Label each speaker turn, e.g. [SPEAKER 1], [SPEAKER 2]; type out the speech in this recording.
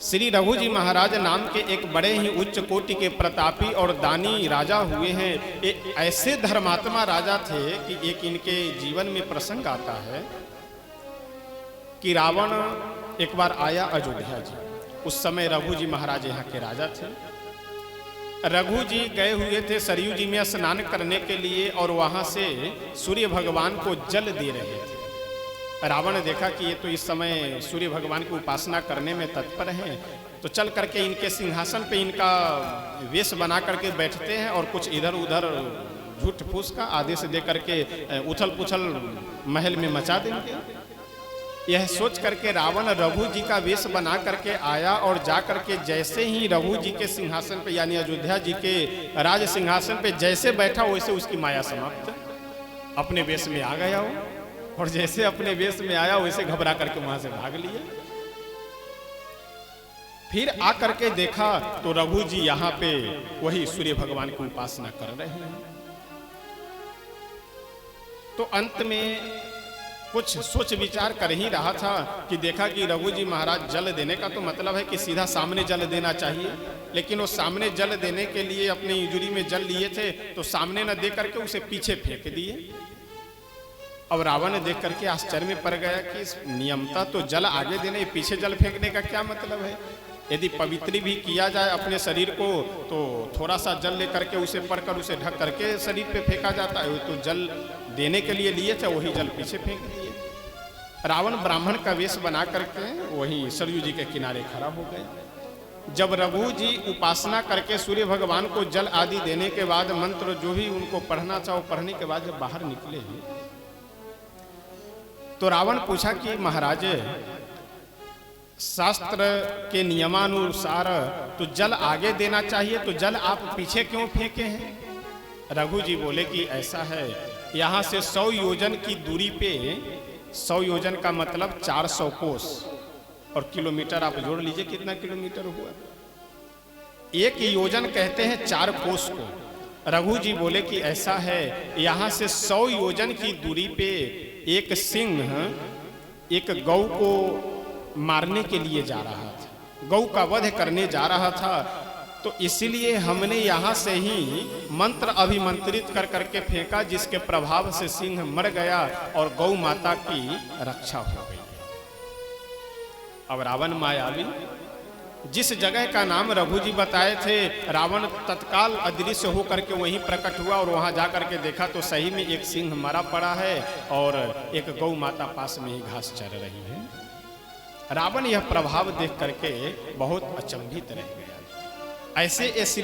[SPEAKER 1] श्री रघु जी महाराज नाम के एक बड़े ही उच्च कोटि के प्रतापी और दानी राजा हुए हैं। एक ऐसे धर्मात्मा राजा थे कि एक इनके जीवन में प्रसंग आता है कि रावण एक बार आया अयोध्या जी। उस समय रघु जी महाराज यहाँ के राजा थे। रघु जी गए हुए थे सरयू जी में स्नान करने के लिए और वहां से सूर्य भगवान को जल दे रहे थे। रावण ने देखा कि ये तो इस समय सूर्य भगवान की उपासना करने में तत्पर हैं, तो चल करके इनके सिंहासन पे इनका वेश बना करके बैठते हैं और कुछ इधर उधर झूठ फूस का आदेश दे करके उथल पुथल महल में मचा देंगे। यह सोच करके रावण रघु जी का वेश बना करके आया और जा करके जैसे ही रघु जी के सिंहासन पे यानी अयोध्या जी के राज सिंहासन पे जैसे बैठा वैसे उसकी माया समाप्त, अपने वेश में आ गया हो और जैसे अपने वेश में आया वैसे घबरा करके वहां से भाग लिया। फिर आकर के देखा तो रघु जी यहाँ पे वही सूर्य भगवान की उपासना कर रहे हैं। तो अंत में कुछ सोच विचार कर ही रहा था कि देखा कि रघु जी महाराज जल देने का तो मतलब है कि सीधा सामने जल देना चाहिए, लेकिन वो सामने जल देने के लिए अपने इजुरी में जल लिए थे तो सामने न दे करके उसे पीछे फेंक दिए। अब रावण ने देख करके आश्चर्य में पड़ गया कि नियमता तो जल आगे देने, पीछे जल फेंकने का क्या मतलब है। यदि पवित्र भी किया जाए अपने शरीर को तो थोड़ा सा जल लेकर के उसे पढ़कर उसे ढक करके शरीर पे फेंका जाता है, तो जल देने के लिए लिए थे वही जल पीछे फेंक दिए। रावण ब्राह्मण का वेश बना करके वही सरयू जी के किनारे खड़ा हो गए। जब रघु जी उपासना करके सूर्य भगवान को जल आदि देने के बाद मंत्र जो भी उनको पढ़ना था वो पढ़ने के बाद जब बाहर निकले तो रावण पूछा कि महाराज शास्त्र के नियमानुसार तो जल आगे देना चाहिए, तो जल आप पीछे क्यों फेंके हैं। रघु जी बोले कि ऐसा है, यहाँ से 100 योजन की दूरी पे, 100 योजन का मतलब 400 कोस और किलोमीटर आप जोड़ लीजिए कितना किलोमीटर हुआ। एक योजन कहते हैं 4 कोस को। रघु जी बोले कि ऐसा है, यहाँ से 100 योजन की दूरी पे एक सिंह एक गौ को मारने के लिए जा रहा था, गौ का वध करने जा रहा था, तो इसलिए हमने यहाँ से ही मंत्र अभिमंत्रित कर करके फेंका जिसके प्रभाव से सिंह मर गया और गौ माता की रक्षा हो गई। अब रावण मायावी जिस जगह का नाम रघु जी बताए थे, रावण तत्काल अदृश्य होकर के वहीं प्रकट हुआ और वहां जाकर के देखा तो सही में एक सिंह मरा पड़ा है और एक गौ माता पास में ही घास चर रही है। रावण यह प्रभाव देख करके बहुत अचंभित रह गया। ऐसे श्री